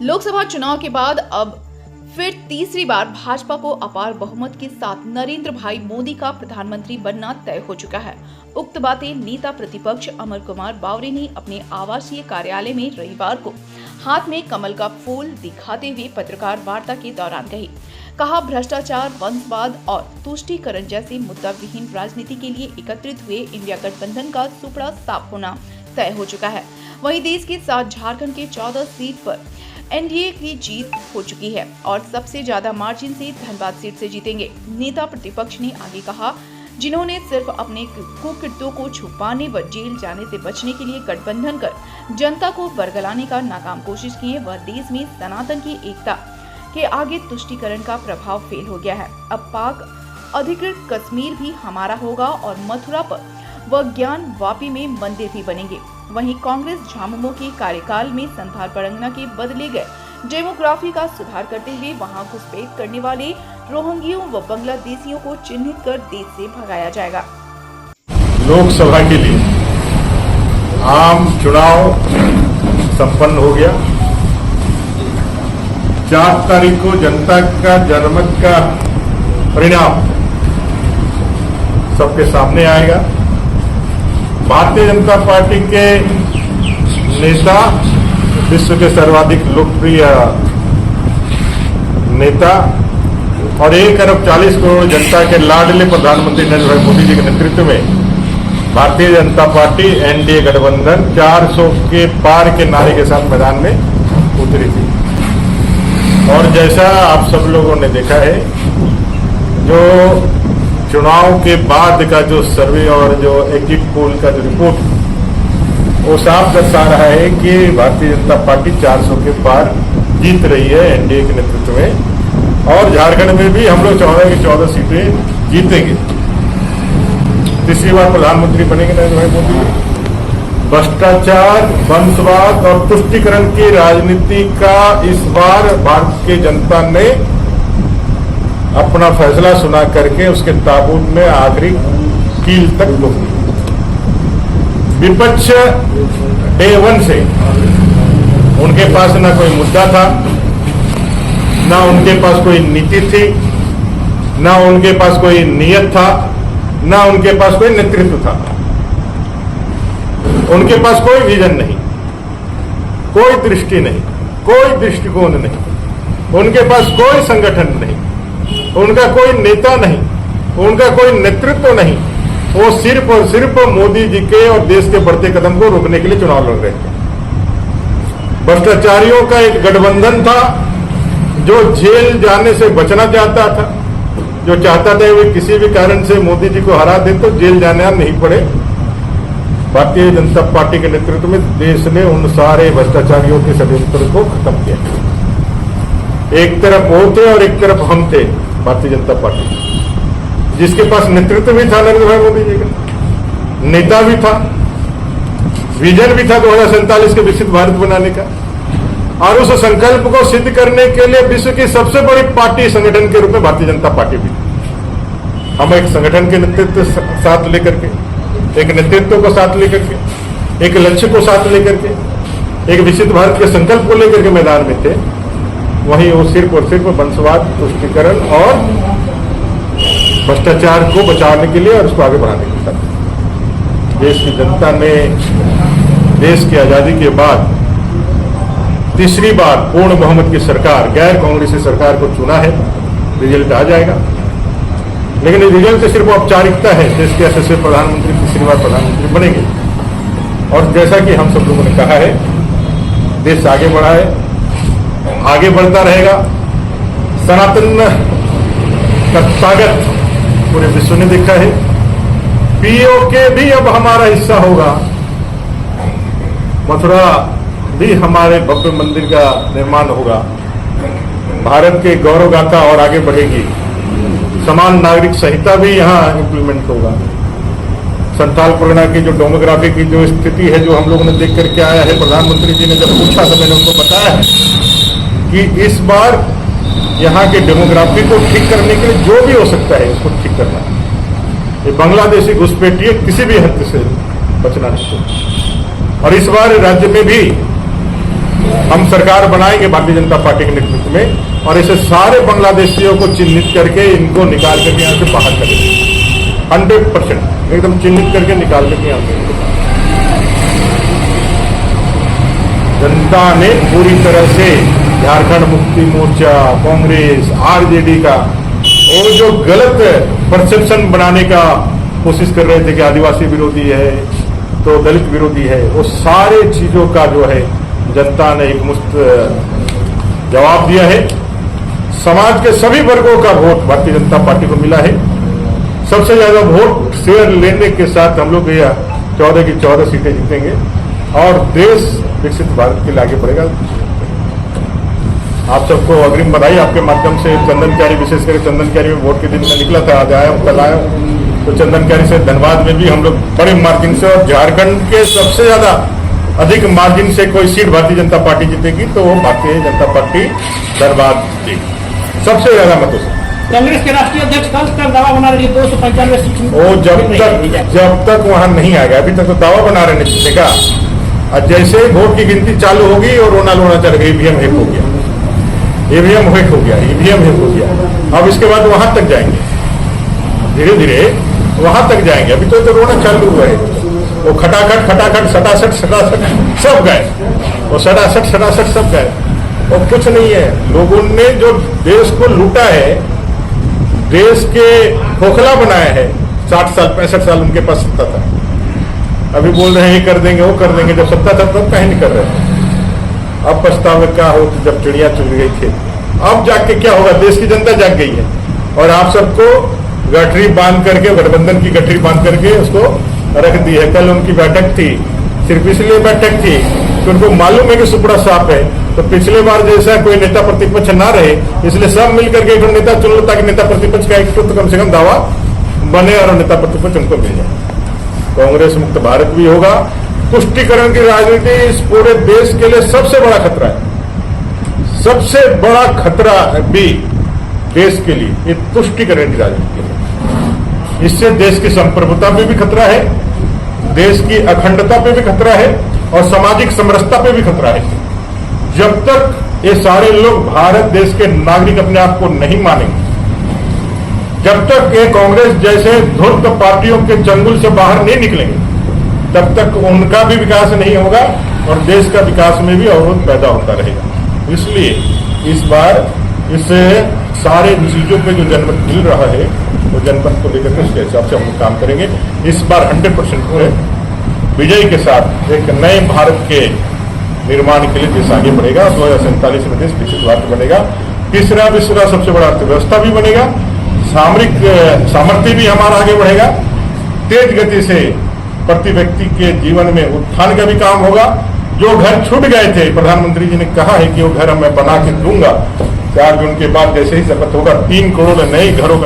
लोकसभा चुनाव के बाद अब फिर तीसरी बार भाजपा को अपार बहुमत के साथ नरेंद्र भाई मोदी का प्रधानमंत्री बनना तय हो चुका है। उक्त बातें नेता प्रतिपक्ष अमर कुमार बावरे ने अपने आवासीय कार्यालय में रविवार को हाथ में कमल का फूल दिखाते हुए पत्रकार वार्ता के दौरान कही। कहा, भ्रष्टाचार, वंशवाद और तुष्टीकरण जैसे मुद्दा विहीन राजनीति के लिए एकत्रित हुए इंडिया गठबंधन का सुपड़ा साफ होना तय हो चुका है। वहीं देश के साथ झारखंड के 14 सीट पर एनडीए की जीत हो चुकी है और सबसे ज्यादा मार्जिन से धनबाद सीट से जीतेंगे। नेता प्रतिपक्ष ने आगे कहा, जिन्होंने सिर्फ अपने कुकृत्यों को छुपाने व जेल जाने से बचने के लिए गठबंधन कर जनता को बरगलाने का नाकाम कोशिश की है, वह देश में सनातन की एकता के आगे तुष्टीकरण का प्रभाव फेल हो गया है। अब पाक अधिकृत कश्मीर भी हमारा होगा और मथुरा पर व ज्ञान वापी में मंदिर भी बनेंगे। वहीं कांग्रेस झामुमो के कार्यकाल में संथाल परगना के बदले गए डेमोग्राफी का सुधार करते हुए वहां घुसपैठ करने वाले रोहिंग्यों व बांग्लादेशियों को चिन्हित कर देश से भगाया जाएगा। लोकसभा के लिए आम चुनाव संपन्न हो गया। 4 तारीख को जनता का जनमत का परिणाम सबके सामने आएगा। भारतीय जनता पार्टी के नेता, विश्व के सर्वाधिक लोकप्रिय नेता और 1 अरब 40 करोड़ जनता के लाडले प्रधानमंत्री नरेंद्र भाई मोदी जी के नेतृत्व में भारतीय जनता पार्टी एनडीए गठबंधन 400 के पार के नारे के साथ मैदान में उतरी थी। और जैसा आप सब लोगों ने देखा है, जो चुनाव के बाद का जो सर्वे और जो एग्जिट पोल का जो रिपोर्ट वो साफ दर्शा रहा है कि भारतीय जनता पार्टी 400 के पार जीत रही है एनडीए के नेतृत्व में। और झारखंड में भी हम लोग 14 की 14 सीटें जीतेंगे। तीसरी बार प्रधानमंत्री बनेंगे नरेंद्र भाई मोदी। भ्रष्टाचार, वंशवाद और तुष्टीकरण की राजनीति का इस बार भारत की जनता ने अपना फैसला सुना करके उसके ताबूत में आखिरी कील तक घुस गई। विपक्ष डे 1 से उनके पास न कोई मुद्दा था, न उनके पास कोई नीति थी, न उनके पास कोई नियत था, न उनके पास कोई नेतृत्व था। उनके पास कोई विजन नहीं, कोई दृष्टि नहीं, कोई दृष्टिकोण नहीं, उनके पास कोई संगठन नहीं, उनका कोई नेता नहीं, उनका कोई नेतृत्व नहीं। वो सिर्फ और सिर्फ मोदी जी के और देश के बढ़ते कदम को रोकने के लिए चुनाव लड़ रहे थे। भ्रष्टाचारियों का एक गठबंधन था जो जेल जाने से बचना चाहता था, जो चाहता था वे किसी भी कारण से मोदी जी को हरा दे तो जेल जाना नहीं पड़े। भारतीय जनता पार्टी के नेतृत्व में देश ने उन सारे भ्रष्टाचारियों के षड्यंत्र को खत्म किया। एक तरफ वो थे और एक तरफ हम थे, भारतीय जनता पार्टी, जिसके पास नेतृत्व भी था नरेंद्र भाई मोदी जी का, नेता भी था, विजन भी था 2047 के विकसित भारत बनाने का। और उस संकल्प को सिद्ध करने के लिए विश्व की सबसे बड़ी पार्टी संगठन के रूप में भारतीय जनता पार्टी भी। हम एक संगठन के नेतृत्व साथ लेकर के, एक नेतृत्व को साथ लेकर के, एक लक्ष्य को साथ लेकर के, एक विकसित भारत के संकल्प को लेकर के मैदान में थे। वहीं वो सिर्फ और सिर्फ वंशवाद, तुष्टीकरण और भ्रष्टाचार को बचाने के लिए और उसको आगे बढ़ाने के लिए देश की जनता ने देश की आजादी के बाद तीसरी बार पूर्ण बहुमत की सरकार, गैर कांग्रेसी सरकार को चुना है। रिजल्ट आ जाएगा, लेकिन रिजल्ट सिर्फ औपचारिकता है। देश के यशस्वी प्रधानमंत्री तीसरी बार प्रधानमंत्री बनेंगे। और जैसा कि हम सब लोगों ने कहा है, देश आगे बढ़ा है, आगे बढ़ता रहेगा। सनातन का ताकत पूरे विश्व ने देखा है। पीओके भी अब हमारा हिस्सा होगा। मथुरा भी हमारे भव्य मंदिर का निर्माण होगा। भारत के गौरव गाथा और आगे बढ़ेगी। समान नागरिक संहिता भी यहाँ इंप्लीमेंट होगा। संथाल परगना की जो डेमोग्राफी की जो स्थिति है, जो हम लोगों ने देख करके आया है, प्रधानमंत्री जी ने जब पूछा तो मैंने उनको बताया कि इस बार यहाँ के डेमोग्राफी को ठीक करने के लिए जो भी हो सकता है उसको ठीक करना है। ये बांग्लादेशी घुसपैठिए किसी भी हद से बचना नहीं चाहिए। और इस बार राज्य में भी हम सरकार बनाएंगे भारतीय जनता पार्टी के नेतृत्व में, और ऐसे सारे बांग्लादेशियों को चिन्हित करके इनको निकाल करके यहाँ से बाहर करेंगे। 100% एकदम चिन्हित करके निकाल करके यहाँ से। जनता ने पूरी तरह से झारखंड मुक्ति मोर्चा, कांग्रेस, आरजेडी का वो जो गलत परसेप्शन बनाने का कोशिश कर रहे थे कि आदिवासी विरोधी है तो दलित विरोधी है, वो सारे चीजों का जो है जनता ने एक मुश्त जवाब दिया है। समाज के सभी वर्गों का वोट भारतीय जनता पार्टी को मिला है। सबसे ज्यादा वोट शेयर लेने के साथ हम लोग 14 की 14 सीटें जीतेंगे और देश विकसित भारत के लिए आगे बढ़ेगा। आप सबको अग्रिम बधाई। आपके माध्यम से चंदन क्यारी, विशेष करके चंदन क्यारी में वोट के दिन में निकला था, आज आया हूं, कल आया हूं, तो चंदन क्यारी से धनबाद में भी हम लोग बड़े मार्जिन से, और झारखंड के सबसे ज्यादा अधिक मार्जिन से कोई सीट भारतीय जनता पार्टी जीतेगी तो वो भारतीय जनता पार्टी धनबाद जीतेगी सबसे ज्यादा मतों से। कांग्रेस के राष्ट्रीय अध्यक्ष कल दावा बना रही है 295 सीट। वो जब तक वहां नहीं आएगा, अभी तक तो दावा बना रहे नहीं जीतेगा। और जैसे वोट की गिनती चालू होगी और रोना लोना चल गई, ईवीएम हैक हो गया, ईवीएम हैक हो गया, ईवीएम हैक हो गया। अब इसके बाद वहां तक जाएंगे, धीरे धीरे वहां तक जाएंगे। अभी तो रोना चालू हुआ है। वो खटाखट खटाखट सटासट सटासट सब गए, वो सटासट सटासट सब गए, और कुछ नहीं है। लोगों ने जो देश को लूटा है, देश के खोखला बनाया है, 60 साल 65 साल उनके पास सत्ता था। अभी बोल रहे हैं ये कर देंगे वो कर देंगे, जब सत्ता था तब कहीं नहीं कर रहे। अब पछतावे क्या हो जब चिड़िया चुग गई थी। अब जाग के क्या होगा, देश की जनता जाग गई है और आप सबको गठरी बांध करके, गठबंधन की गठरी बांध करके उसको रख दी है। कल उनकी बैठक थी, सिर्फ इसलिए बैठक थी कि उनको मालूम है कि सुपड़ा साफ है, तो पिछले बार जैसा कोई नेता प्रतिपक्ष ना रहे, इसलिए सब मिलकर के एक नेता चुन लो ताकि नेता प्रतिपक्ष का एक तो कम से कम दावा बने और नेता प्रतिपक्ष उनको मिल जाए। कांग्रेस मुक्त भारत भी होगा। तुष्टिकरण की राजनीति इस पूरे देश के लिए सबसे बड़ा खतरा है, सबसे बड़ा खतरा भी देश के लिए ये तुष्टिकरण की राजनीति है। इससे देश की संप्रभुता पे भी खतरा है, देश की अखंडता पे भी खतरा है और सामाजिक समरसता पे भी खतरा है। जब तक ये सारे लोग भारत देश के नागरिक अपने आप को नहीं मानेंगे, जब तक ये कांग्रेस जैसे धूर्त पार्टियों के चंगुल से बाहर नहीं निकलेंगे, तब तक उनका भी विकास नहीं होगा और देश का विकास में भी अवरोध पैदा होता रहेगा। इसलिए इस बार इस सारे चीजों पे जो जनमत मिल रहा है वो जनमत को लेकर के उसके हिसाब से हम लोग काम करेंगे। इस बार 100% विजय के साथ एक नए भारत के निर्माण के लिए देश आगे बढ़ेगा। 2047 में देश विकसित भारत बनेगा, तीसरा विश्व का सबसे बड़ा अर्थव्यवस्था भी बनेगा, सामरिक सामर्थ्य भी हमारा आगे बढ़ेगा, तेज गति से प्रति व्यक्ति के जीवन में उत्थान का भी काम होगा। जो घर छूट गए थे, प्रधानमंत्री जी ने कहा है कि वो घर मैं बना के दूंगा। 4 जून के बाद जैसे ही शपथ होगा 3 करोड़ नए घरों का